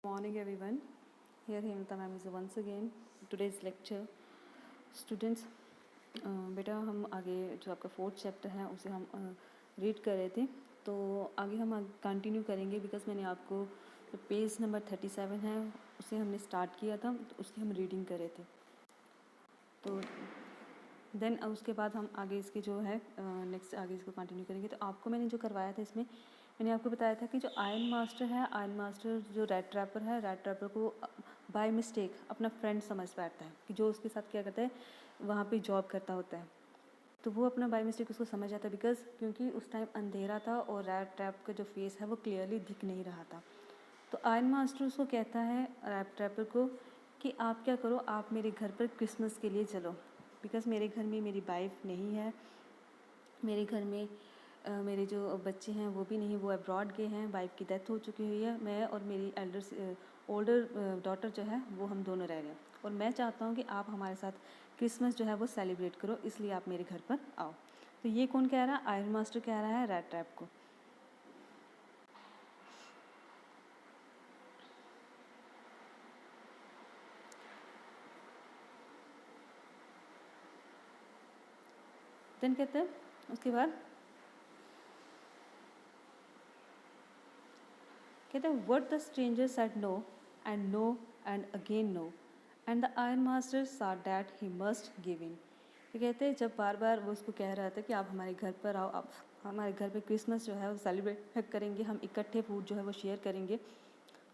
Morning everyone. Here Hemanta ma'am is once again today's lecture. Students, बेटा हम आगे जो आपका फोर्थ चैप्टर है उसे हम रीड कर रहे थे, तो आगे हम कंटिन्यू करेंगे बिकॉज मैंने आपको जो पेज नंबर 37 है उसे हमने स्टार्ट किया था, तो उसकी हम रीडिंग कर रहे थे। तो देन उसके बाद हम आगे इसके जो है नेक्स्ट आगे इसको कंटिन्यू करेंगे। तो आपको मैंने जो करवाया था इसमें मैंने आपको बताया था कि जो आयरन मास्टर है, आयरन मास्टर जो रेड ट्रैपर है, रेड ट्रैपर को बाय मिस्टेक अपना फ्रेंड समझ बैठता है कि जो उसके साथ क्या करता है, वहाँ पे जॉब करता होता है। तो वो अपना बाय मिस्टेक उसको समझ जाता है बिकॉज क्योंकि उस टाइम अंधेरा था और रेड ट्रैप का जो फेस है वो क्लियरली दिख नहीं रहा था। तो आयरन मास्टर उसको कहता है रेड ट्रैपर को कि आप क्या करो, आप मेरे घर पर क्रिसमस के लिए चलो, बिकॉज मेरे घर में मेरी वाइफ नहीं है, मेरे घर में मेरे जो बच्चे हैं वो भी नहीं, वो अब्रॉड गए हैं, वाइफ की डेथ हो चुकी हुई है, मैं और मेरी ओल्डर डॉटर जो है वो हम दोनों रह गए, और मैं चाहता हूँ कि आप हमारे साथ क्रिसमस जो है वो सेलिब्रेट करो, इसलिए आप मेरे घर पर आओ। तो ये कौन कह रहा है? आयरन मास्टर कह रहा है रेड ट्रैप को। देन कहते हैं उसके बाद कहते हैं what the stranger said no and again no and the iron master saw that he must give in. तो कहते हैं जब बार बार वो उसको कह रहा था कि आप हमारे घर पर आओ, आप हमारे घर पे क्रिसमस जो है वो सेलिब्रेट करेंगे, हम इकट्ठे फूड जो है वो शेयर करेंगे।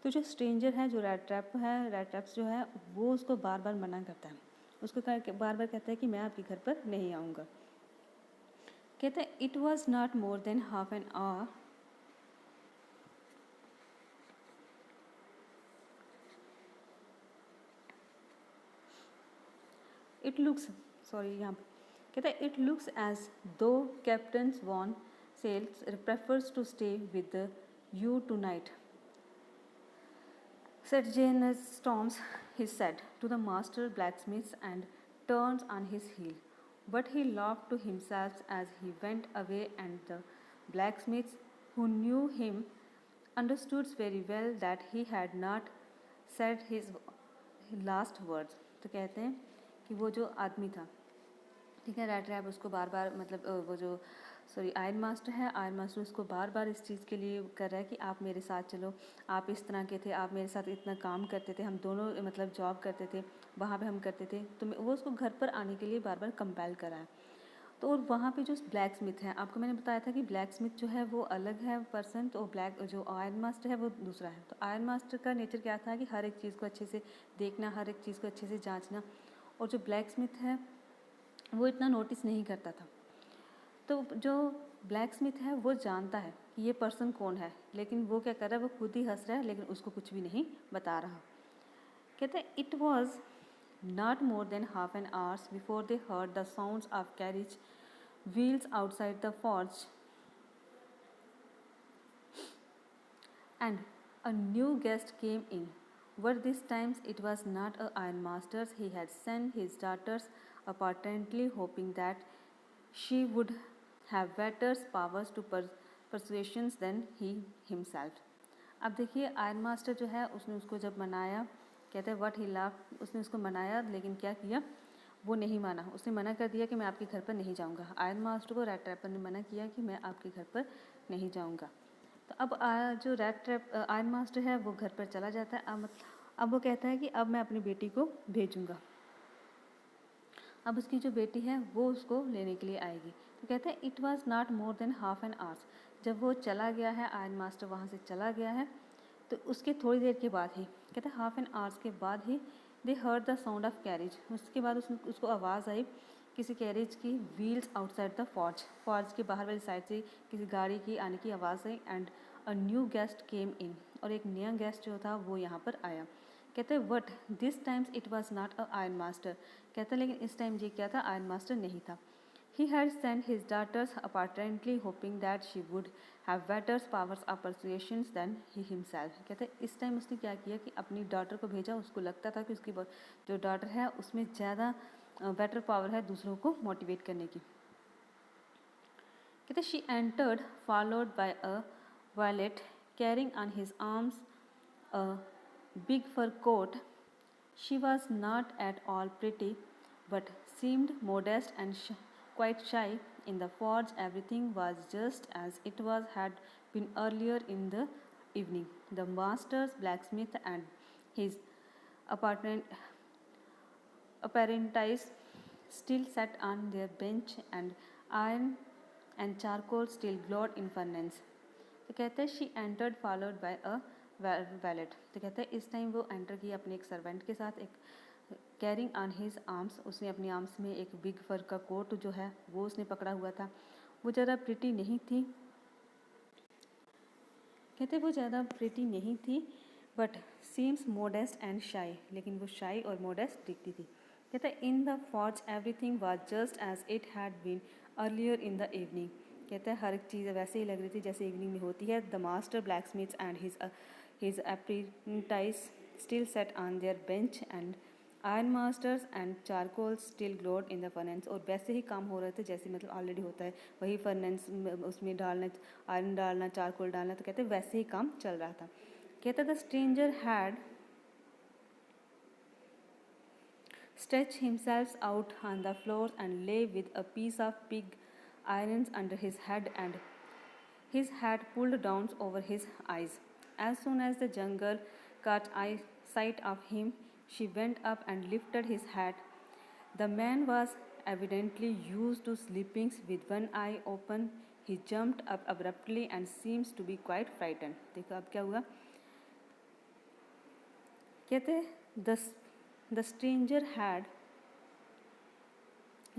तो जो स्ट्रेंजर है, जो रेड ट्रैप है, रेड ट्रैप्स जो है वो उसको बार बार मना करता है, उसको बार बार कहता है कि मैं आपके घर पर नहीं आऊँगा। कहते हैं it was not more than half an hour it looks यहाँ पे कहता है it looks as though captain von sells prefers to stay with you tonight said Janus storms, he said to the master blacksmith and turns on his heel. But he laughed to himself as he went away, and the blacksmith, who knew him, understood very well that he had not said his last words. तो कहते हैं कि वो जो आदमी था, ठीक है, रेड ट्रैप उसको बार बार वो जो आयरन मास्टर है, आयरन मास्टर उसको बार बार इस चीज़ के लिए कर रहा है कि आप मेरे साथ चलो, आप इस तरह के थे, आप मेरे साथ इतना काम करते थे, हम दोनों जॉब करते थे, वहाँ पे हम करते थे, तो वो उसको घर पर आने के लिए बार बार कंपेल करा है। तो और वहाँ पे जो ब्लैक स्मिथ है, आपको मैंने बताया था कि ब्लैक स्मिथ जो है वो अलग है पर्सन, तो जो आयरन मास्टर है वो दूसरा है। तो आयरन मास्टर का नेचर क्या था कि हर एक चीज़ को अच्छे से देखना, हर एक चीज़ को अच्छे से जाँचना, और जो ब्लैक स्मिथ है वो इतना नोटिस नहीं करता था। तो जो ब्लैक स्मिथ है वो जानता है कि ये पर्सन कौन है, लेकिन वो क्या कर रहा है, वो खुद ही हंस रहा है, लेकिन उसको कुछ भी नहीं बता रहा। कहते हैं it was not more than half N hours before they heard the sounds of carriage wheels outside the forge and a new guest came in. But this time it was not a iron master. He had sent his daughters apparently hoping that she would have better powers to persuasions than he himself. अब देखिए iron master जो है उसने उसको जब मनाया, कहते हैं व्हाट ही लाफ, उसने उसको मनाया, लेकिन क्या किया, वो नहीं माना, उसने मना कर दिया कि मैं आपके घर पर नहीं जाऊंगा। आयरन मास्टर को रेड ट्रैपर ने मना किया कि मैं आपके घर पर नहीं जाऊंगा। तो अब जो रेड ट्रैप आयरन मास्टर है वो घर पर चला जाता है। अब वो कहता है कि अब मैं अपनी बेटी को भेजूंगा। अब उसकी जो बेटी है वो उसको लेने के लिए आएगी। तो कहते हैं it was not more than half N hours. जब वो चला गया है, आयरन मास्टर वहाँ से चला गया है, तो उसके थोड़ी देर के बाद ही, कहते हैं हाफ एन आवर्स के बाद ही, they heard the sound of carriage. उसके बाद उसको आवाज़ आई किसी कैरेज की, व्हील्स आउटसाइड द फॉर्ज के बाहर वाली साइड से किसी गाड़ी की आने की आवाज़ आई, एंड अ न्यू गेस्ट केम इन, और एक नया गेस्ट जो था वो यहाँ पर आया। कहते हैं what this times it was not a iron master. कहते हैं लेकिन इस टाइम ये क्या था, आयरन मास्टर नहीं था। He had sent his daughters apparently hoping that she would have better powers of persuasion than he himself. कहते हैं इस टाइम उसने क्या किया कि अपनी डॉटर को भेजा, उसको लगता था कि उसकी जो डॉटर है उसमें ज़्यादा बेटर पावर है दूसरों को मोटिवेट करने की। कहते she entered followed by a violet carrying on his arms a big fur coat. She was not at all pretty, but seemed modest and quite shy. In the forge, everything was just as it was had been earlier in the evening. The master's blacksmith and his apartment apprentice still sat on their bench, and iron and charcoal still glowed in furnace. तो कहते हैं she entered followed by a wallet. तो कहते हैं इस time वो enter किया अपने एक सर्वेंट के साथ, एक कैरिंग ऑन हिज आर्म्स. उसने अपने आर्म्स में एक बिग फर का कोट जो है वो उसने पकड़ा हुआ था. वो ज़्यादा प्रिटी नहीं थी, कहते वो ज़्यादा प्रिटी नहीं थी, बट सीम्स मोडेस्ट एंड शाई. लेकिन वो शाई और मोडेस्ट दिखती थी. कहते in the forge everything was just as it had been earlier in the evening. कहते हैं हर एक चीज़ वैसे ही लग रही थी जैसे इवनिंग में होती है. The master black Smiths and his apprentice still set on their bench and iron masters and charcoal still glowed in the furnace. और वैसे ही काम हो रहे थे जैसे मतलब ऑलरेडी होता है, वही फर्नेंस उसमें डालना, आयरन डालना, चारकोल डालना. तो कहते वैसे ही काम चल रहा था. कहते the stranger had stretched himself out on the floor and lay with a piece of pig irons under his head and his hat pulled down over his eyes. As soon as the young girl caught sight of him, she went up and lifted his hat. The man was evidently used to sleeping with one eye open. He jumped up abruptly and seems to be quite frightened. देखो अब क्या हुआ. कहते the stranger had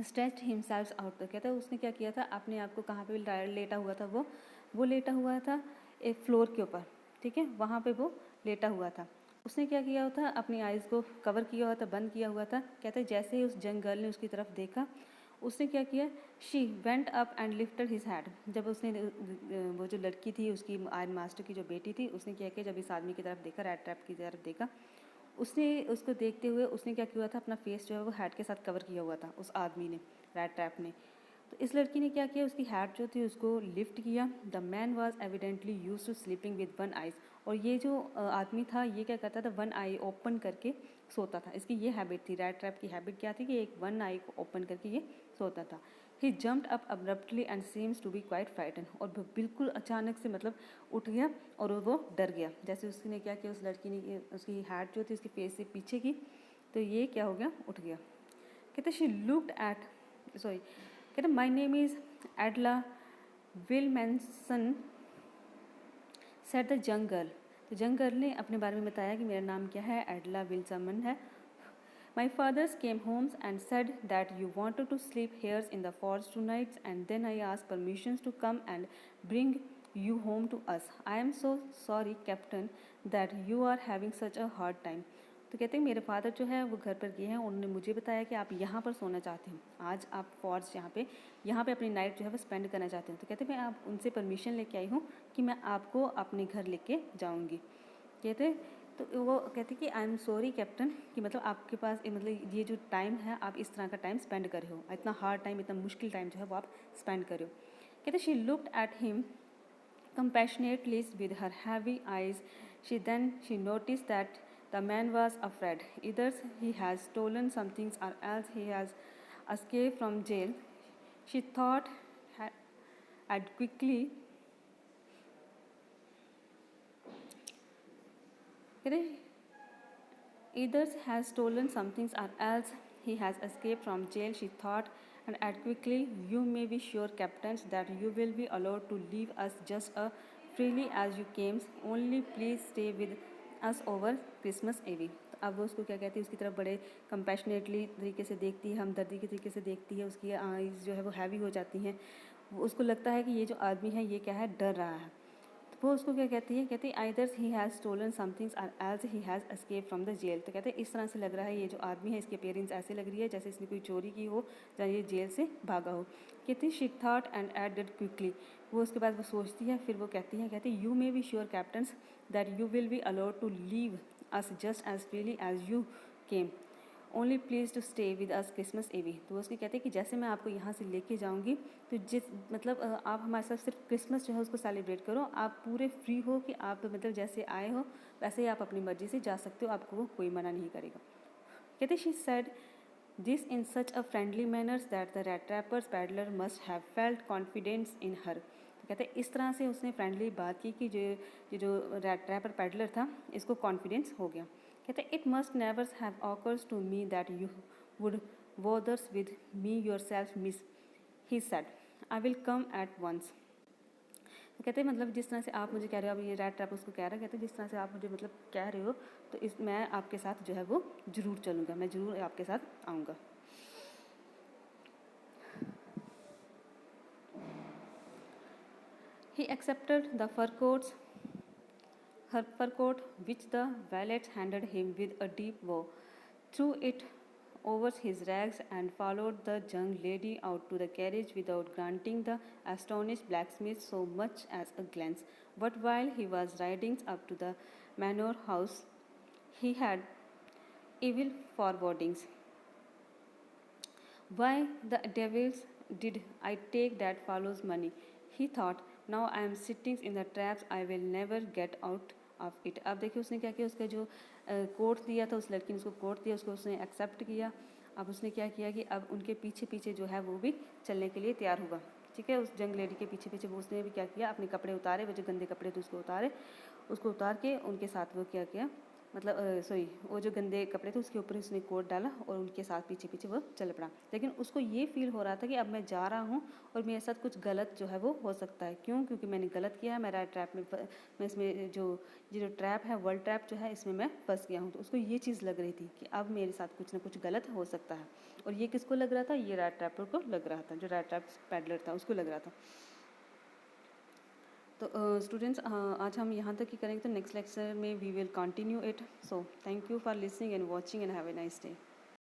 stretched himself out. तो कहता है उसने क्या किया था, अपने आप को कहाँ पे लेटा हुआ था, वो लेटा हुआ था एक फ्लोर के ऊपर. ठीक है, वहाँ पे वो लेटा हुआ था. उसने क्या किया हुआ था, अपनी आइज़ को कवर किया हुआ था, बंद किया हुआ था. कहते हैं जैसे ही उस यंग गर्ल ने उसकी तरफ देखा, उसने क्या किया, she went up and lifted his had. जब उसने वो जो लड़की थी उसकी आयरन मास्टर की जो बेटी थी, उसने क्या किया, जब इस आदमी की तरफ देखा, रैट ट्रैप की तरफ देखा, उसने उसको देखते हुए उसने क्या किया था, अपना फेस जो है वो हैट के साथ कवर किया हुआ था उस आदमी ने, रैट ट्रैप ने. तो इस लड़की ने क्या किया, उसकी हैट जो थी उसको लिफ्ट किया. The man was evidently use to sleeping with one eyes. और ये जो आदमी था ये क्या करता था, वन आई ओपन करके सोता था. इसकी ये हैबिट थी, रैट ट्रैप की हैबिट क्या थी कि एक वन आई को ओपन करके ये सोता था. He jumped up abruptly and seems to be quite frighten. और वो बिल्कुल अचानक से मतलब उठ गया और वो डर गया. जैसे उसने क्या किया, उस लड़की ने उसकी हैट जो थी उसके फेस से पीछे की, तो ये क्या हो गया, उठ गया. कहते शी लुक्ड एट सॉरी कहते my name is Edla Willmansson said the young girl. तो यंग गर्ल ने अपने बारे में बताया कि मेरा नाम क्या है, एडला विल्समन है. My fathers came home and said that you wanted to sleep here in the forest tonight, and then I asked permissions to come and bring you home to us. I am so sorry, Captain, that you are having such a hard time. तो कहते हैं मेरे father जो है वो घर पर गए हैं, उन्होंने मुझे बताया कि आप यहाँ पर सोना चाहते हैं, आज आप फॉर्ज यहाँ पे अपनी नाइट जो है वो स्पेंड करना चाहते हैं. तो कहते मैं आप उनसे परमिशन लेके आई हूँ कि मैं आपको अपने घर लेके जाऊँगी. कहते तो वो कहते कि आई एम सॉरी कैप्टन, कि मतलब आपके पास मतलब ये जो टाइम है आप इस तरह का टाइम स्पेंड कर रहे हो, इतना हार्ड टाइम, इतना मुश्किल टाइम जो है वो आप स्पेंड कर रहे हो. कहते she looked at him compassionately with her heavy eyes. She noticed that the man was afraid. Either he has stolen something or else he has escaped from jail. She thought and quickly either has stolen something or else he has escaped from jail, she thought, and added quickly, you may be sure, captains, that you will be allowed to leave us just as freely as you came. Only please stay with us over Christmas Eve. अब वो उसको क्या कहती है, उसकी तरफ बड़े compassionately तरीके से देखती है, हमदर्दी के तरीके से देखती है. उसकी आईज़ जो है वो हैवी हो जाती हैं. उसको लगता है कि ये जो आदमी है ये क्या है, डर रहा है. वो उसको क्या कहती है, कहती है either he has stolen somethings or else he has escape from the jail. तो कहते हैं इस तरह से लग रहा है ये जो आदमी है, इसकी अपीयरेंस ऐसे लग रही है जैसे इसने कोई चोरी की हो या ये जेल से भागा हो. कहती she thought and added quickly. वो उसके बाद वो सोचती है, फिर वो कहती you may be sure captains that you will be allowed to leave us just as freely as you came. Only please to stay with us Christmas eve. तो वो उसके कहते हैं कि जैसे मैं आपको यहाँ से लेके जाऊँगी तो मतलब आप हमारे साथ सिर्फ क्रिसमस जो है उसको सेलिब्रेट करो, आप पूरे फ्री हो कि आप मतलब जैसे आए हो वैसे ही आप अपनी मर्जी से जा सकते हो, आपको वो कोई मना नहीं करेगा। कहते she said this in such a friendly manners that the rat trappers peddler must have felt confidence in her. तो कहते इस तरह से उसने फ्रेंडली बात की कि जो रेड ट्रैपर पैडलर था इसको कॉन्फिडेंस हो गया। कहते it must never have occurs to me that you would bothers with me yourself miss, he said I will come at once. तो कहते हैं मतलब जिस तरह से आप मुझे कह रहे हो, अब ये रेड ट्रैप उसको कह रहा है, कहते हैं जिस तरह से आप मुझे मतलब कह रहे हो तो इस मैं आपके साथ जो है वो ज़रूर चलूँगा, मैं ज़रूर आपके साथ आऊँगा। He accepted the her fur coat, which the valet handed him with a deep bow, threw it over his rags, and followed the young lady out to the carriage without granting the astonished blacksmith so much as a glance. But while he was riding up to the manor house, he had evil forebodings. Why the devils did I take that fellow's money? He thought, now I am sitting in the traps, I will never get out of it. अब देखिए उसने क्या किया, उसका जो coat दिया था, उस लड़की ने उसको कोट दिया, उसको उसने एक्सेप्ट किया। अब उसने क्या किया कि अब उनके पीछे पीछे जो है वो भी चलने के लिए तैयार होगा। ठीक है, उस जंग लेडी के पीछे पीछे वो उसने भी क्या किया, अपने कपड़े उतारे, वो जो गंदे कपड़े थे उसको उतारे, उसको उतार के उनके साथ वो क्या किया, मतलब सॉरी वो जो गंदे कपड़े थे उसके ऊपर उसने कोट डाला और उनके साथ पीछे पीछे वो चल पड़ा। लेकिन उसको ये फील हो रहा था कि अब मैं जा रहा हूँ और मेरे साथ कुछ गलत जो है वो हो सकता है। क्यों? क्योंकि मैंने गलत किया है, मेरा ट्रैप में मैं इसमें जो ट्रैप है, वर्ल्ड ट्रैप जो है, इसमें मैं फंस गया हूँ। तो उसको ये चीज़ लग रही थी कि अब मेरे साथ कुछ ना कुछ गलत हो सकता है। और ये किसको लग रहा था? ये रेड ट्रैपर को लग रहा था, जो रेड ट्रैप पैडलर था उसको लग रहा था। तो स्टूडेंट्स आज हम यहाँ तक ही करेंगे, तो नेक्स्ट लेक्चर में we will continue it. So thank you for listening and watching and have a nice day.